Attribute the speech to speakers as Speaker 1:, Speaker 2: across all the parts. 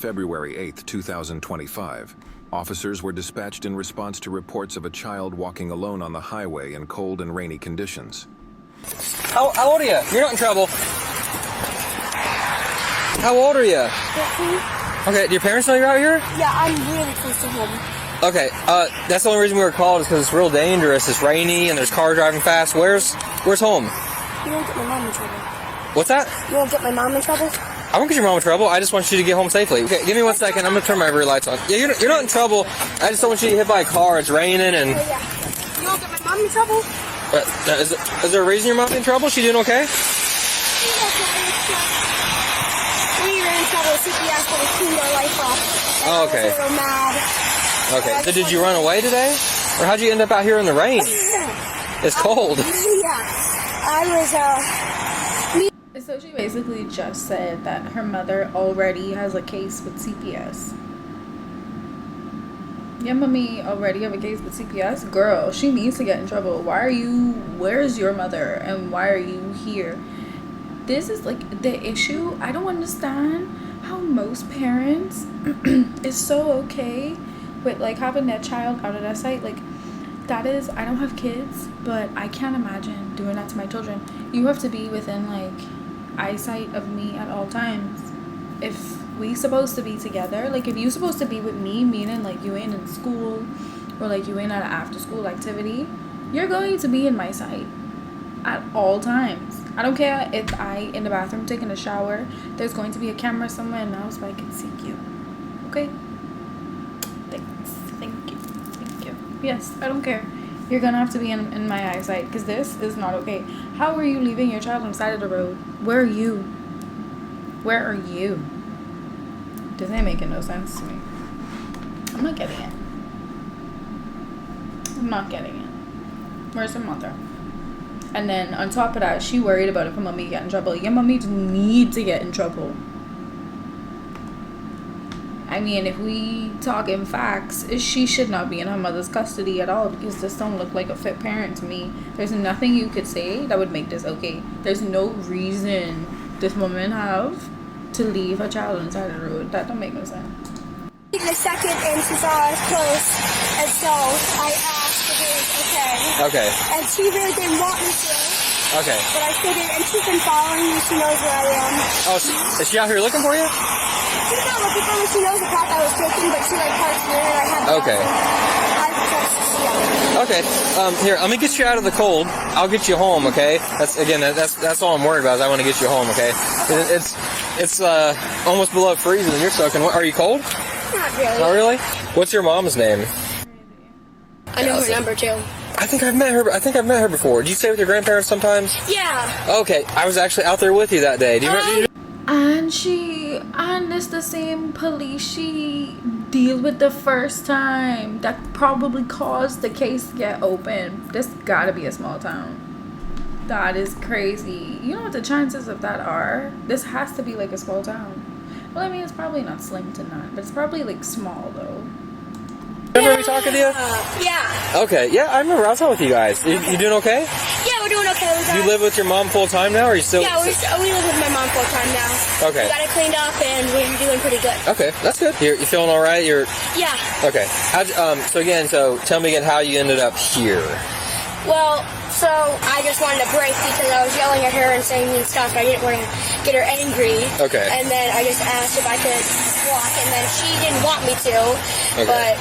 Speaker 1: February 8, 2025, officers were dispatched in response to reports of a child walking alone on the highway in cold and rainy conditions.
Speaker 2: How old are you? You're not in trouble. How old are you?
Speaker 3: 13.
Speaker 2: Okay, do your parents know you're out here?
Speaker 3: Yeah, I'm really close to home.
Speaker 2: Okay, that's the only reason we were called is because it's real dangerous. It's rainy and there's cars driving fast. Where's home?
Speaker 3: You won't get my mom in trouble.
Speaker 2: What's that?
Speaker 3: You won't get my mom in trouble?
Speaker 2: I won't get your mom in trouble. I just want you to get home safely. Okay, give me 1 second. I'm gonna turn my rear lights on. Yeah, you're not in trouble. I just don't want you to get hit by a car. It's raining and.
Speaker 3: Oh, yeah. You won't get my mom in trouble?
Speaker 2: Is there a reason your mom's in trouble? She doing okay?
Speaker 3: She's okay. We were in trouble. CPS would have cleaned our life up.
Speaker 2: Oh, okay.
Speaker 3: I was a little mad.
Speaker 2: Okay. So did you run away today? Or how'd you end up out here in the rain? It's cold.
Speaker 3: Yeah. I was,
Speaker 4: So she basically just said that her mother already has a case with CPS. Your mommy already have a case with CPS? Girl, she needs to get in trouble. Where's your mother and why are you here? This is like the issue. I don't understand how most parents is so okay with like having their child out of their sight. Like that is, I don't have kids, but I can't imagine doing that to my children. You have to be within like eyesight of me at all times. If we supposed to be together, like if you supposed to be with me, meaning like you ain't in school or like you ain't at an after school activity, you're going to be in my sight at all times. I don't care if I in the bathroom taking a shower, there's going to be a camera somewhere in the house where I can seek you. Okay? Thanks. Thank you. Yes, I don't care. You're gonna have to be in my eyesight because this is not okay. How are you leaving your child on the side of the road? Where are you? Where are you? This ain't making no sense to me. I'm not getting it. I'm not getting it. Where's her mother? And then on top of that, she worried about if her mommy get in trouble. Your mommy need to get in trouble. I mean, if we talking facts, she should not be in her mother's custody at all because this don't look like a fit parent to me. There's nothing you could say that would make this okay. There's no reason this woman have to leave her child on the side of the road. That don't make no sense.
Speaker 3: in a second and she saw us close, and so I asked if it was okay.
Speaker 2: Okay.
Speaker 3: And she really didn't want me to.
Speaker 2: Okay.
Speaker 3: But I figured, and she's been following me, she knows where I am.
Speaker 2: Oh, is she out here looking for you?
Speaker 3: She's not looking for me, she knows the path I was taking, but she like parks near and I had
Speaker 2: Okay. Okay. Here, let me get you out of the cold. I'll get you home, okay? That's all I'm worried about is I want to get you home, okay? It's almost below freezing and you're soaking. Are you cold?
Speaker 3: Not really.
Speaker 2: Not really? What's your mom's name?
Speaker 3: I know her number too.
Speaker 2: I think I've met her before. Do you stay with your grandparents sometimes?
Speaker 3: Yeah.
Speaker 2: Okay, I was actually out there with you that day. Do you remember?
Speaker 4: And it's the same police she dealt with the first time that probably caused the case to get open. This gotta be a small town. That is crazy. You know what the chances of that are? This has to be like a small town. Well, I mean, it's probably not slim to none, but it's probably like small though.
Speaker 2: Remember me talking to you?
Speaker 3: Yeah.
Speaker 2: Okay, yeah, I remember. I was out with you guys. You doing okay?
Speaker 3: Yeah, we're doing okay.
Speaker 2: Do you live with your mom full time now, or are you still?
Speaker 3: Yeah, we live with my mom full time now.
Speaker 2: Okay.
Speaker 3: We got it cleaned up and we're doing pretty good.
Speaker 2: Okay, that's good. You feeling all right?
Speaker 3: Yeah.
Speaker 2: Okay. So tell me again how you ended up here.
Speaker 3: Well, so I just wanted to break because I was yelling at her and saying mean stuff. I didn't want to get her angry.
Speaker 2: Okay.
Speaker 3: And then I just asked if I could walk, and then she didn't want me to.
Speaker 2: Okay.
Speaker 3: But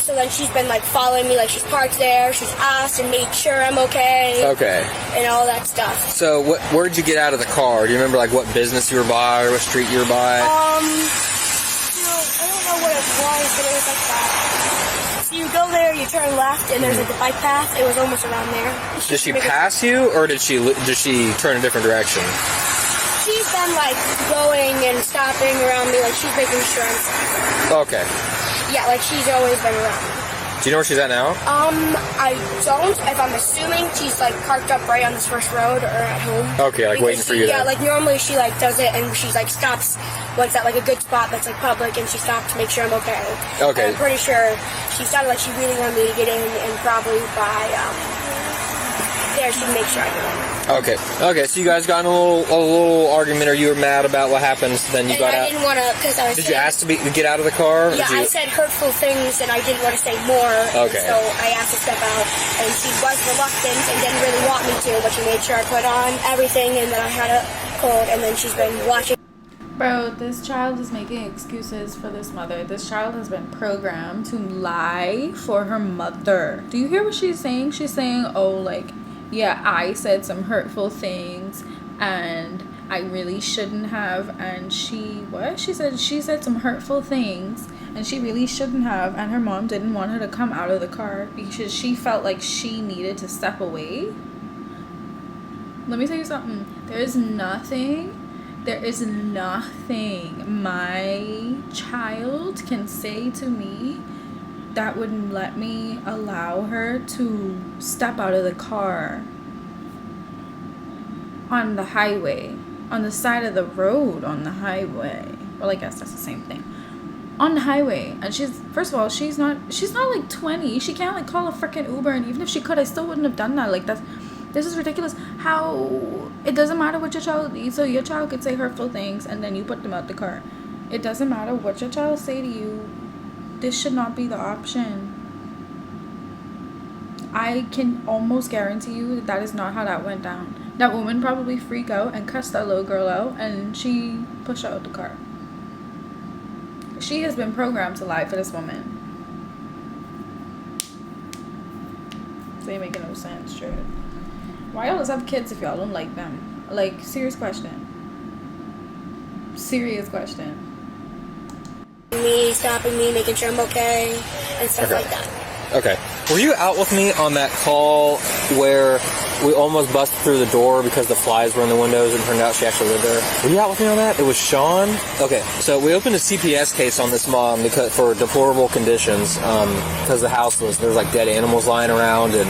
Speaker 3: so then she's been like following me, like she's parked there. She's asked and made sure I'm okay.
Speaker 2: Okay.
Speaker 3: And all that stuff.
Speaker 2: So where'd you get out of the car? Do you remember like what business you were by or what street you were by?
Speaker 3: I don't know what it was, but it was like that. So you go there, you turn left, and there's like a bike path. It was almost around there.
Speaker 2: Did she pass you, or did she turn a different direction?
Speaker 3: She's been like going and stopping around me, like she's making sure I'm safe.
Speaker 2: Okay.
Speaker 3: Yeah, like she's always been around me.
Speaker 2: Do you know where she's at now?
Speaker 3: I don't. If I'm assuming she's like parked up right on this first road or at home.
Speaker 2: Okay, like waiting for you.
Speaker 3: Yeah, like normally she like does it and she's like stops once at like a good spot that's like public and she stops to make sure I'm okay.
Speaker 2: Okay.
Speaker 3: And I'm pretty sure she sounded like she really wanted me to get in and probably by there she'd make sure I get in.
Speaker 2: Okay. So you guys got in a little argument, or you were mad about what happened, then you got
Speaker 3: I
Speaker 2: out?
Speaker 3: didn't want to, because I was
Speaker 2: Did you ask to get out of the car?
Speaker 3: Yeah, I said hurtful things, and I didn't want to say more.
Speaker 2: Okay.
Speaker 3: So I asked to step out, and she was reluctant and didn't really want me to, but she made sure I put on everything, and then I had a cold, and then she's been watching.
Speaker 4: Bro, this child is making excuses for this mother. This child has been programmed to lie for her mother. Do you hear what she's saying? She's saying, oh, like, yeah, I said some hurtful things and I really shouldn't have. And she said some hurtful things and she really shouldn't have. And her mom didn't want her to come out of the car because she felt like she needed to step away. Let me tell you something. There is nothing my child can say to me that wouldn't let me allow her to step out of the car on the highway, on the side of the road on the highway. Well, I guess that's the same thing. On the highway. And first of all, she's not like 20. She can't like call a freaking Uber, and even if she could, I still wouldn't have done that. Like, this is ridiculous. How it doesn't matter what your child needs. So your child could say hurtful things and then you put them out the car. It doesn't matter what your child say to you. This should not be the option. I can almost guarantee you that is not how that went down. That woman probably freaked out and cussed that little girl out, and she pushed her out the car. She has been programmed to lie for this woman. This ain't making no sense, Jared. Why y'all have kids if y'all don't like them? Like, serious question. Serious question.
Speaker 3: Me, stopping me, making sure I'm okay, and stuff like that.
Speaker 2: Okay. Were you out with me on that call where we almost busted through the door because the flies were in the windows and turned out she actually lived there? Were you out with me on that? It was Sean? Okay, so we opened a CPS case on this mom for deplorable conditions because the house there's like dead animals lying around, and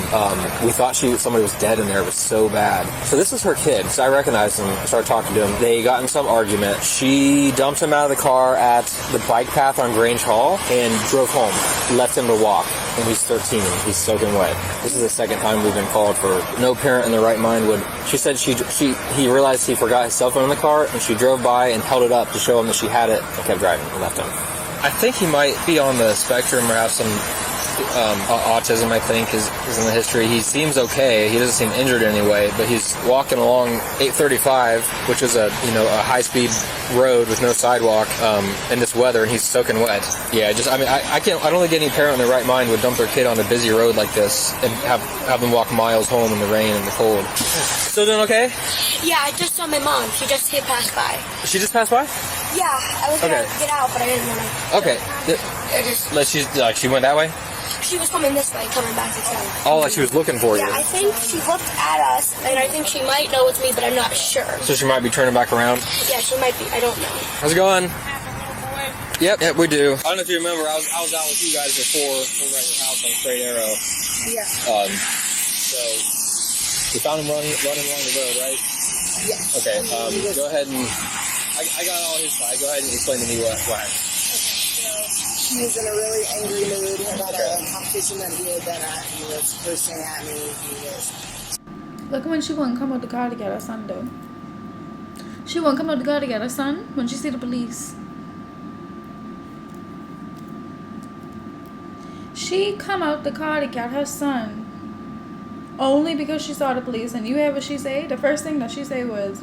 Speaker 2: we thought somebody was dead in there. It was so bad. So this is her kid. So I recognized him, started talking to him. They got in some argument. She dumped him out of the car at the bike path on Grange Hall and drove home. Left him to walk. And he's 13. He's soaking wet. This is the second time we've been called for no parent in their right mind would. She said he realized he forgot his cell phone in the car, and she drove by and held it up to show him that she had it and kept driving and left him. I think he might be on the spectrum or have some autism, I think, is in the history. He seems okay. He doesn't seem injured anyway, but he's walking along 835, which is a high speed road with no sidewalk in this weather, and he's soaking wet. Yeah, I don't think any parent in their right mind would dump their kid on a busy road like this and have them walk miles home in the rain and the cold. Still doing okay?
Speaker 3: Yeah, I just saw my mom. She just passed by.
Speaker 2: She just passed by?
Speaker 3: Yeah, I was gonna get out, but I didn't want to.
Speaker 2: Okay. She went that way?
Speaker 3: She was coming this way, coming back to town.
Speaker 2: Oh, like she was looking for you.
Speaker 3: Yeah, I think she looked at us, and I think she might know it's me, but I'm not sure.
Speaker 2: So she might be turning back around?
Speaker 3: Yeah, she might be. I don't know.
Speaker 2: How's it going? Yep, we do. I don't know if you remember, I was out with you guys before over at your house on Straight Arrow.
Speaker 3: Yeah.
Speaker 2: So we found him running along the road, right?
Speaker 3: Yeah.
Speaker 2: Okay. Go ahead and I got all his side. Go ahead and explain to me what happened.
Speaker 5: He was in a really angry mood about a competition that he had been at. He was cursing at me.
Speaker 4: Look when she wouldn't come out the car to get her son, though. She wouldn't come out the car to get her son when she see the police. She come out the car to get her son only because she saw the police. And you hear what she say? The first thing that she say was,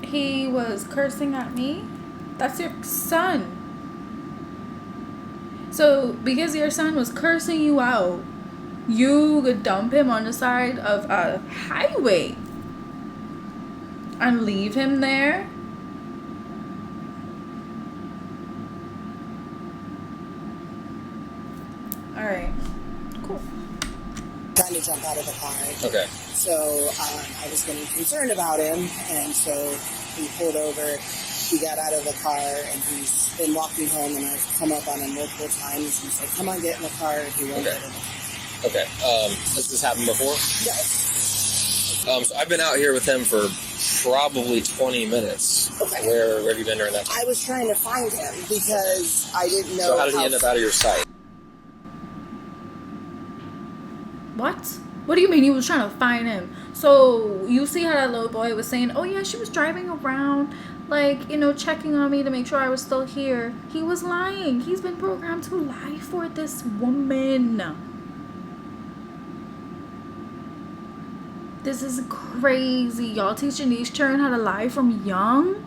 Speaker 4: he was cursing at me. That's your son. So because your son was cursing you out, you could dump him on the side of a highway and leave him there? Alright, cool.
Speaker 5: Trying to jump out of the car.
Speaker 2: Okay.
Speaker 5: So I was getting concerned about him, and so he pulled over. He got out of the car, and he's been walking home, and I've come up on him multiple times and said, come on, get in the car. He won't get in the car.
Speaker 2: Okay. Has this happened before?
Speaker 5: Yes.
Speaker 2: So I've been out here with him for probably 20 minutes.
Speaker 5: Okay.
Speaker 2: Where have you been during that time?
Speaker 5: I was trying to find him because I didn't know.
Speaker 2: So how did he end up out of your sight?
Speaker 4: What? What do you mean you was trying to find him? So you see how that little boy was saying, oh yeah, she was driving around, like, you know, checking on me to make sure I was still here. He was lying. He's been programmed to lie for this woman. This is crazy. Y'all teaching these children how to lie from young?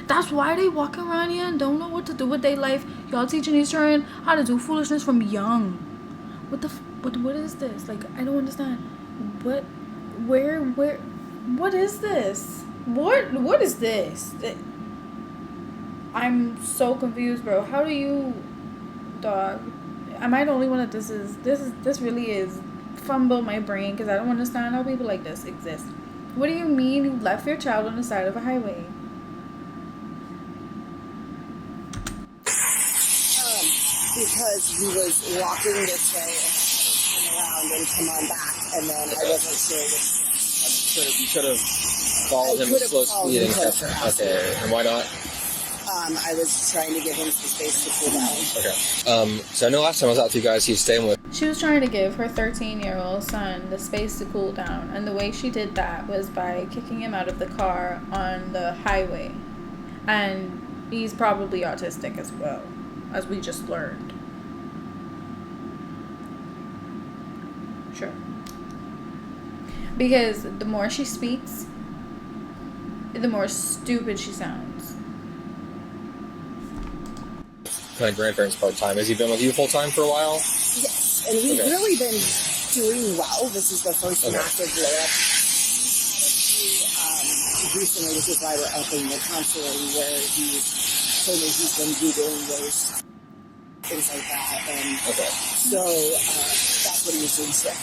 Speaker 4: That's why they walking around here and don't know what to do with their life. Y'all teaching these children how to do foolishness from young. What is this? Like, I don't understand. What is this? What is this? I'm so confused, bro. How do you, dog? Am I the only one that this really is fumble my brain, because I don't understand how people like this exist. What do you mean you left your child on the side of a highway?
Speaker 5: Because he was walking this way and I had to turn around and come on back, and then I wasn't sure which.
Speaker 2: You should have followed him with slow speed and kept. Okay, and why not?
Speaker 5: I was trying to give him some space to cool down.
Speaker 2: Okay. So I know last time I was out with you guys, he was staying with.
Speaker 4: She was trying to give her 13-year-old son the space to cool down, and the way she did that was by kicking him out of the car on the highway. And he's probably autistic as well, as we just learned. Sure. Because the more she speaks, the more stupid she sounds.
Speaker 2: My grandparents part-time. Has he been with you full-time for a while?
Speaker 5: Yes, and we've really been doing well. This is the first massive blow-up. Recently, which is why we're upping the counseling, where he's told me he's been Googling ways, things like that, and so that's what he was doing today.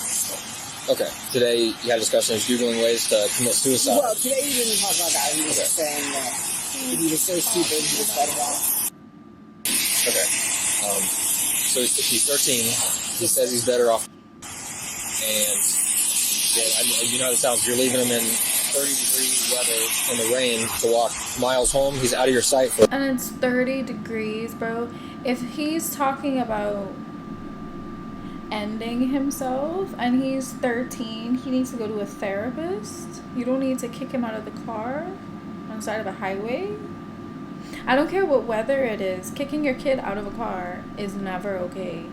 Speaker 2: Okay. Today, you had a discussion of Googling ways to commit suicide.
Speaker 5: Well, today he didn't talk about that. He was just saying that he was so stupid, he was better off.
Speaker 2: Okay. So he's 13. He says he's better off. And you know how it sounds. You're leaving him in 30-degree weather in the rain to walk miles home. He's out of your sight.
Speaker 4: And it's 30 degrees, bro. If he's talking about ending himself and he's 13, he needs to go to a therapist. You don't need to kick him out of the car on the side of a highway. I don't care what weather it is. Kicking your kid out of a car is never okay.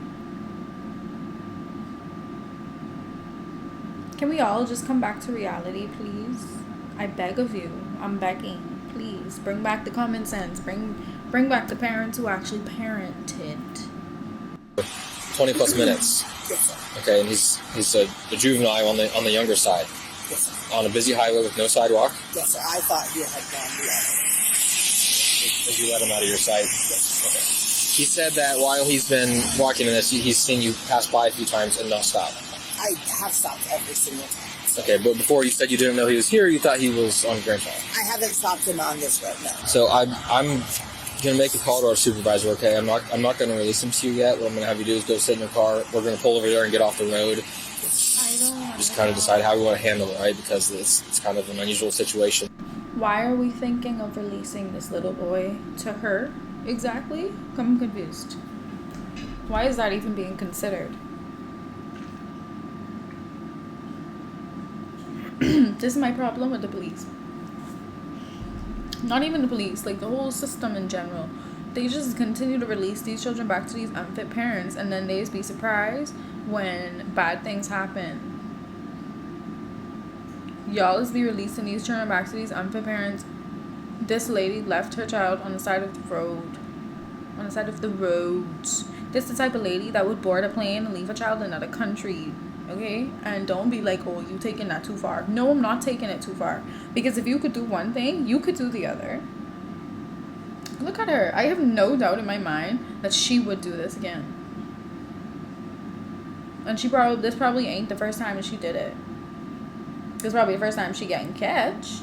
Speaker 4: Can we all just come back to reality, please? I beg of you. I'm begging. Please, bring back the common sense. Bring back the parents who actually parented.
Speaker 2: 20 plus minutes. Okay, and he's a juvenile on the younger side. On a busy highway with no sidewalk.
Speaker 5: Yes, sir. I thought he had gone beyond.
Speaker 2: Did you let him out of your sight? Okay. He said that while he's been walking in this, he's seen you pass by a few times and not stop.
Speaker 5: I have stopped every single time.
Speaker 2: Okay, but before you said you didn't know he was here, you thought he was on Grandpa.
Speaker 5: I haven't stopped him on this road, no.
Speaker 2: So I'm gonna make a call to our supervisor. Okay, I'm not gonna release him to you yet. What I'm gonna have you do is go sit in your car. We're gonna pull over there and get off the road. Just kind of decide how we want to handle it, right? Because it's kind of an unusual situation.
Speaker 4: Why are we thinking of releasing this little boy to her exactly? I'm confused. Why is that even being considered? This is my problem with the police. Not even the police, like the whole system in general. They just continue to release these children back to these unfit parents, and then they just be surprised when bad things happen. Y'all is be releasing these children back to these unfit parents. This lady left her child on the side of the road. On the side of the roads. This is the type of lady that would board a plane and leave a child in another country. Okay? And don't be like, oh, you taking that too far. No, I'm not taking it too far. Because if you could do one thing, you could do the other. Look at her. I have no doubt in my mind that she would do this again. And this probably ain't the first time that she did it. It's probably the first time she getting catch.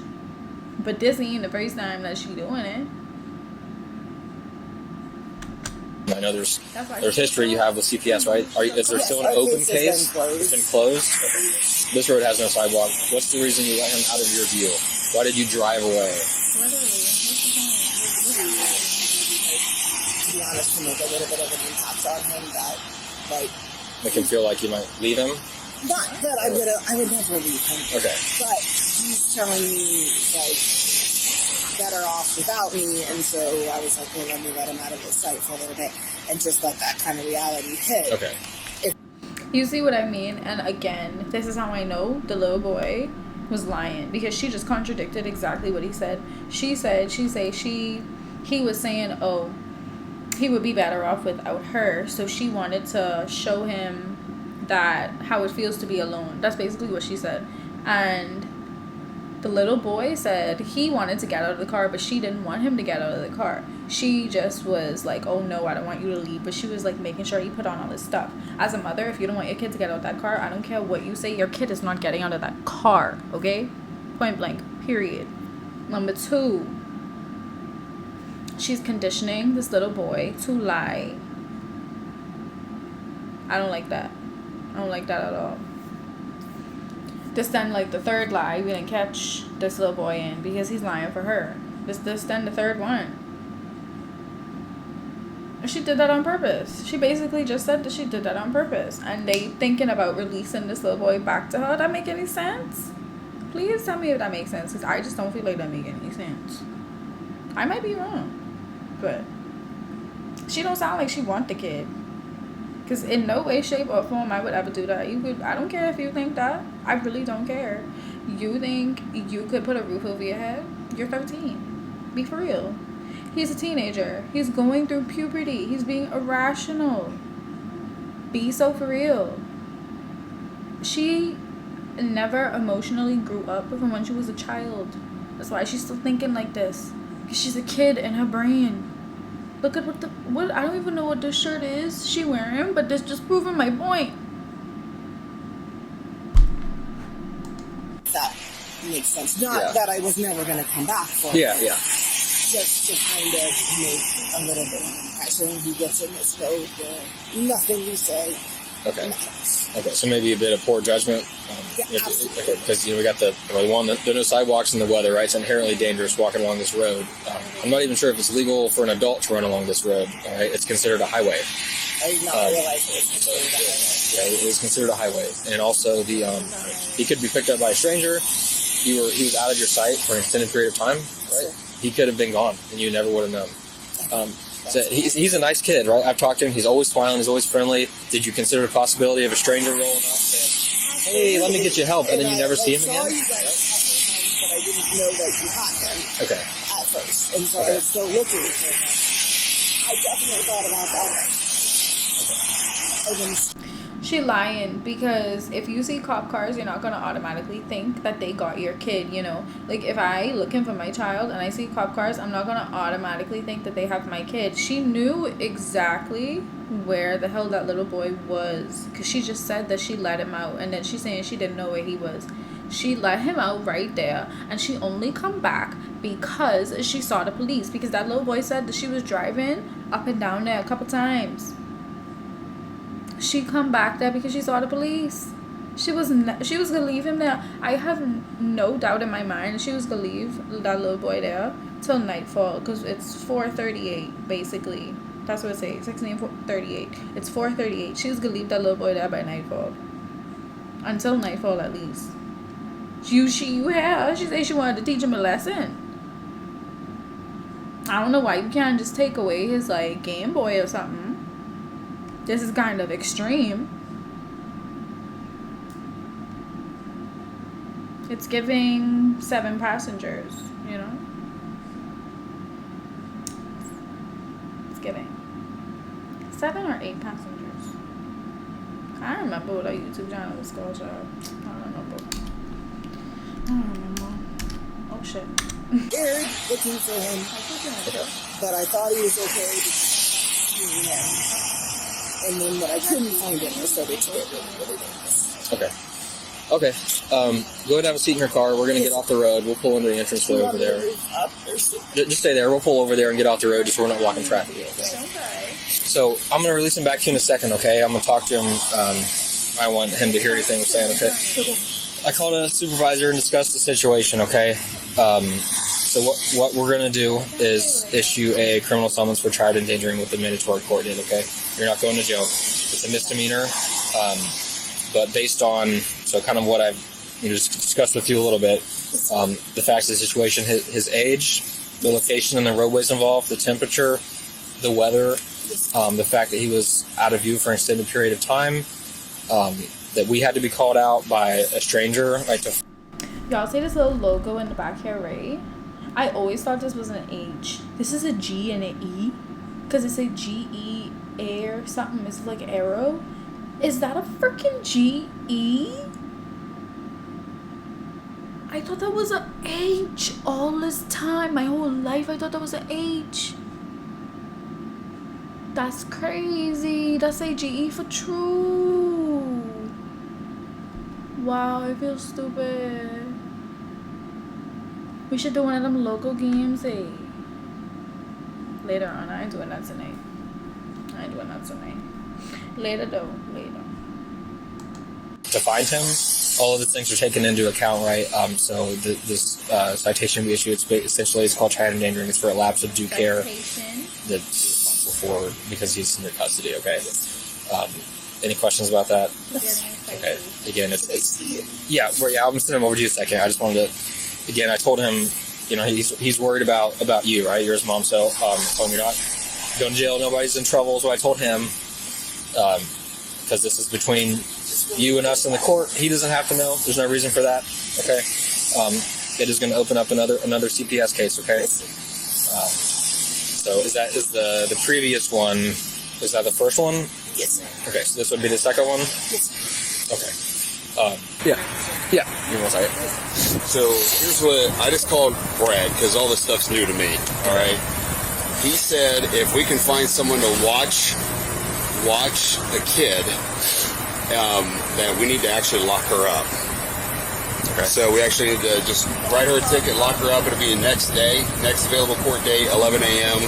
Speaker 4: But this ain't the first time that she doing it.
Speaker 2: I know there's history you have with CPS, right? Is there still an open case? It's been closed? This road has no sidewalk. What's the reason you let him out of your view? Why did you drive away?
Speaker 5: To be honest, to make a little bit of an impact on him that, like...
Speaker 2: Make him feel like you might leave him?
Speaker 5: Not that I would never leave him.
Speaker 2: Okay.
Speaker 5: But he's telling me, like, better off without me, and so I was like, well, let me let him out of his sight for a little bit, and just let that kind of reality hit.
Speaker 2: Okay.
Speaker 4: You see what I mean? And again, this is how I know the little boy was lying, because she just contradicted exactly what he said. He was saying, oh, he would be better off without her, so she wanted to show him that how it feels to be alone. That's basically what she said. And the little boy said he wanted to get out of the car, but she didn't want him to get out of the car. She just was like, oh no, I don't want you to leave. But she was like making sure he put on all this stuff. As a mother, if you don't want your kid to get out of that car, I don't care what you say, your kid is not getting out of that car, okay? Point blank, period. Number 2, she's conditioning this little boy to lie. I don't like that. I don't like that at all. This then, like, the third lie we didn't catch this little boy in, because he's lying for her. This then the third one. She did that on purpose. She basically just said that she did that on purpose. And they thinking about releasing this little boy back to her. That make any sense? Please tell me if that makes sense, because I just don't feel like that make any sense. I might be wrong, but she don't sound like she want the kid. Because in no way, shape, or form I would ever do that. I don't care if you think that. I really don't care. You think you could put a roof over your head? You're 13. Be for real. He's a teenager. He's going through puberty. He's being irrational. Be so for real. She never emotionally grew up from when she was a child. That's why she's still thinking like this. Because she's a kid in her brain. Look at what I don't even know what this shirt is she wearing, but this just proving my point.
Speaker 5: That makes sense. Not that I was never going to come back for him.
Speaker 2: Yeah.
Speaker 5: Just to kind of make a little bit of an impression. He gets in his boat. Nothing we say.
Speaker 2: Okay.
Speaker 5: Matters.
Speaker 2: Okay, so maybe a bit of poor judgment.
Speaker 5: Absolutely.
Speaker 2: Because we got the one, there are no sidewalks in the weather, right? It's inherently dangerous walking along this road. I'm not even sure if it's legal for an adult to run along this road. All right, it's considered a highway.
Speaker 5: I did not realize it was considered a highway.
Speaker 2: Yeah, it was considered a highway, and also he could be picked up by a stranger. He was out of your sight for an extended period of time, right? He could have been gone, and you never would have known. So he's a nice kid, right? I've talked to him. He's always smiling. He's always friendly. Did you consider the possibility of a stranger rolling up saying, hey, let me get you help, and then you never see him again?
Speaker 5: I saw you guys a couple of times, but I didn't know that you had him at first. And so I was still looking for him. I definitely thought about that.
Speaker 4: She lying, because if you see cop cars, you're not going to automatically think that they got your kid, you know? Like, if I looking for my child and I see cop cars, I'm not going to automatically think that they have my kid. She knew exactly where the hell that little boy was, because she just said that she let him out, and then she's saying she didn't know where he was. She let him out right there, and she only come back because she saw the police, because that little boy said that she was driving up and down there a couple times. She come back there because she saw the police. She was gonna leave him there. I have no doubt in my mind she was gonna leave that little boy there till nightfall, because it's 4:38 basically. That's what it says. 16:38. It's 4:38. She was gonna leave that little boy there by nightfall. Until nightfall at least. She said she wanted to teach him a lesson. I don't know why you can't just take away his like Game Boy or something. This is kind of extreme. It's giving 7 passengers, you know? It's giving 7 or 8 passengers. I don't remember what our YouTube channel was called, y'all. I don't remember. Oh, shit.
Speaker 5: Scared looking for him, but I thought he was okay. And then when I couldn't find him, I started to get really nervous.
Speaker 2: Okay. Go ahead and have a seat in your car. We're going to get off the road. We'll pull into the entrance way over there. Just stay there. We'll pull over there and get off the road just so we're not blocking traffic. Okay. So I'm going to release him back to you in a second, okay? I'm going to talk to him. I want him to hear anything we're saying, okay? I called a supervisor and discussed the situation, okay? So what we're going to do is issue a criminal summons for child endangering with the mandatory court date, okay? You're not going to jail. It's a misdemeanor. but based on, so kind of what I've just discussed with you a little bit, the facts of the situation, his age, the location and the roadways involved, the temperature, the weather, the fact that he was out of view for an extended period of time, that we had to be called out by a stranger, like to...
Speaker 4: Y'all see this little logo in the back here, right? I always thought this was an H. This is a G and an E, because it's a G-E air something. It's like arrow. Is that a freaking G-E? I thought that was an H all this time. My whole life I thought that was an H. That's crazy. That's a G-E for true. Wow, I feel stupid. We should do one of them local games, eh? Later on. I ain't doing that tonight. Later though. Later.
Speaker 2: To find him, all of the things are taken into account, right? So this citation we issued, essentially it's called child endangering. It's for a lapse of due care that's responsible for, because he's in your custody, okay? Any questions about that? Okay. Again, it's yeah, I'm gonna send him over to you in a second. I just wanted to, again, I told him, he's worried about you, right? You're his mom, so told him you're not going to jail, nobody's in trouble, is what I told him. Because this is between you and us in the court. He doesn't have to know. There's no reason for that. Okay. It is going to open up another CPS case. Okay. So is the previous one? Is that the first one?
Speaker 5: Yes.
Speaker 2: Okay. So this would be the second one.
Speaker 5: Yes.
Speaker 2: Okay. Yeah. Give me one second.
Speaker 6: So here's what I just called Brad, because all this stuff's new to me. All right. He said if we can find someone to watch a kid, that we need to actually lock her up. Okay. So we actually need to just write her a ticket, lock her up. It'll be the next day, next available court date, 11 a.m.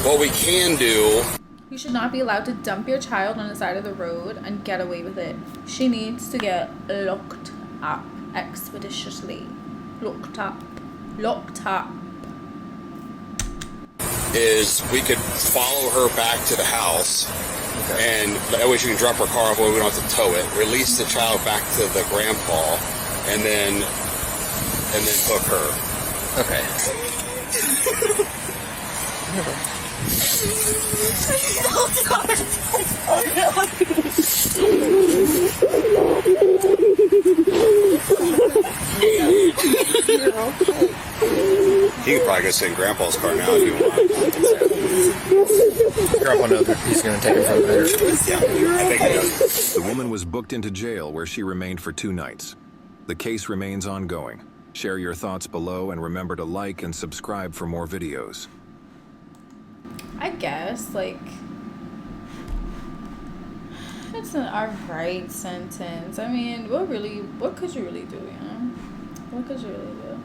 Speaker 6: What we can do...
Speaker 4: You should not be allowed to dump your child on the side of the road and get away with it. She needs to get locked up expeditiously. Locked up.
Speaker 6: Is we could follow her back to the house, and that way she can drop her car off, we don't have to tow it, release the child back to the grandpa, and then hook her. He could probably go sit in Grandpa's car now if you want.
Speaker 2: Grandpa knows that he's going to take it from there.
Speaker 6: Yeah, I think he does.
Speaker 1: The woman was booked into jail where she remained for 2 nights. The case remains ongoing. Share your thoughts below and remember to like and subscribe for more videos.
Speaker 4: I guess, like, it's an alright sentence. I mean, what could you really do, What could you really do?